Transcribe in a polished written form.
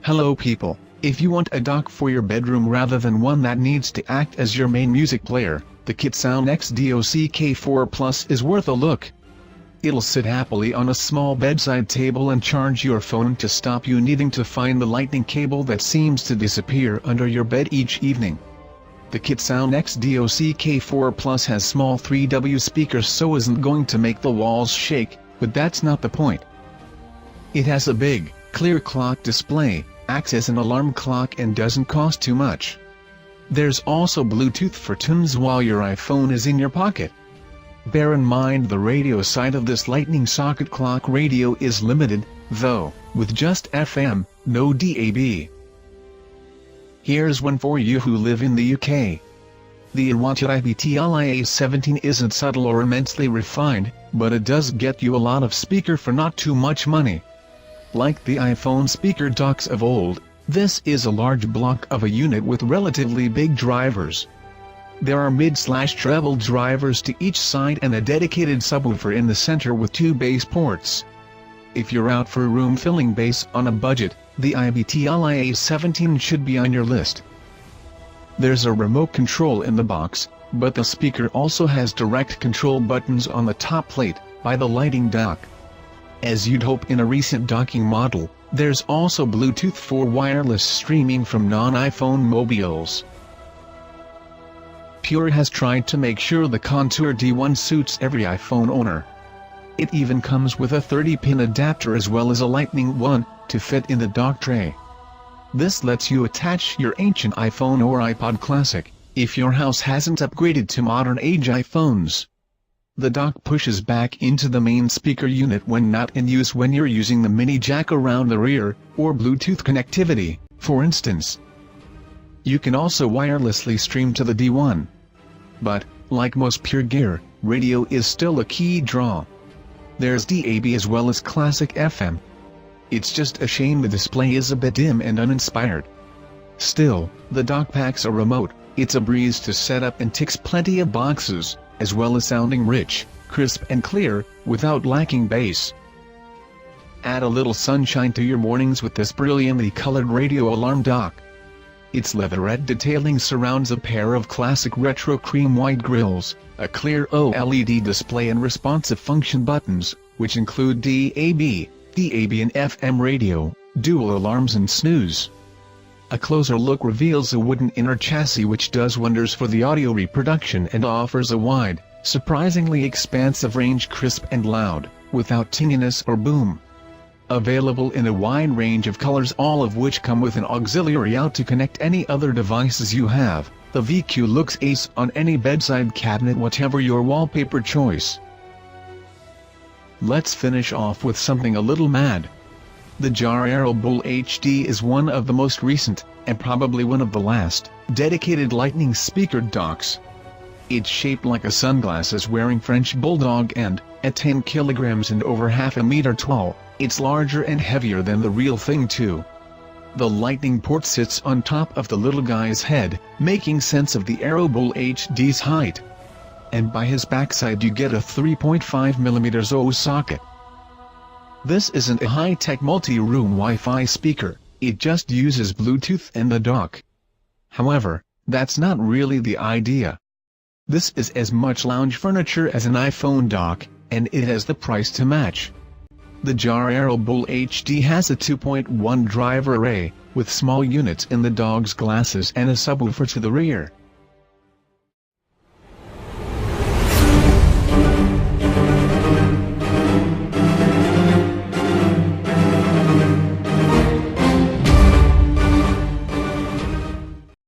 Hello people, if you want a dock for your bedroom rather than one that needs to act as your main music player, the KitSound XDock K4 Plus is worth a look. It'll sit happily on a small bedside table and charge your phone to stop you needing to find the lightning cable that seems to disappear under your bed each evening. The KitSound XDock K4 Plus has small 3W speakers, so isn't going to make the walls shake, but that's not the point. It has a big, clear clock display, acts as an alarm clock, and doesn't cost too much. There's also Bluetooth for tunes while your iPhone is in your pocket. Bear in mind the radio side of this lightning socket clock radio is limited, though, with just FM, no DAB. Here's one for you who live in the UK. The IWANTIT IBTLIA17 isn't subtle or immensely refined, but it does get you a lot of speaker for not too much money. Like the iPhone speaker docks of old, this is a large block of a unit with relatively big drivers. There are mid/treble drivers to each side and a dedicated subwoofer in the center with 2 bass ports. If you're out for room-filling bass on a budget, the IBTLIA17 should be on your list. There's a remote control in the box, but the speaker also has direct control buttons on the top plate, by the lighting dock. As you'd hope in a recent docking model, there's also Bluetooth for wireless streaming from non-iPhone mobiles. Pure has tried to make sure the Contour D1 suits every iPhone owner. It even comes with a 30-pin adapter as well as a Lightning one, to fit in the dock tray. This lets you attach your ancient iPhone or iPod Classic, if your house hasn't upgraded to modern-age iPhones. The dock pushes back into the main speaker unit when not in use, when you're using the mini jack around the rear, or Bluetooth connectivity, for instance. You can also wirelessly stream to the D1. But, like most Pure gear, radio is still a key draw. There's DAB as well as classic FM. It's just a shame the display is a bit dim and uninspired. Still, the dock packs a remote, it's a breeze to set up and ticks plenty of boxes, as well as sounding rich, crisp and clear, without lacking bass. Add a little sunshine to your mornings with this brilliantly colored radio alarm dock. Its leatherette detailing surrounds a pair of classic retro cream white grills, a clear OLED display and responsive function buttons, which include DAB, and FM radio, dual alarms and snooze. A closer look reveals a wooden inner chassis which does wonders for the audio reproduction and offers a wide, surprisingly expansive range, crisp and loud, without tinniness or boom. Available in a wide range of colors, all of which come with an auxiliary out to connect any other devices you have, the VQ looks ace on any bedside cabinet, whatever your wallpaper choice. Let's finish off with something a little mad. The Jarre AeroBull HD is one of the most recent, and probably one of the last, dedicated lightning speaker docks. It's shaped like a sunglasses-wearing French bulldog and, at 10 kilograms and over half a meter tall, it's larger and heavier than the real thing too. The lightning port sits on top of the little guy's head, making sense of the AeroBull HD's height. And by his backside you get a 3.5mm O socket. This isn't a high-tech multi-room Wi-Fi speaker, it just uses Bluetooth and the dock. However, that's not really the idea. This is as much lounge furniture as an iPhone dock, and it has the price to match. The Jarre AeroBull HD has a 2.1 driver array, with small units in the dog's glasses and a subwoofer to the rear.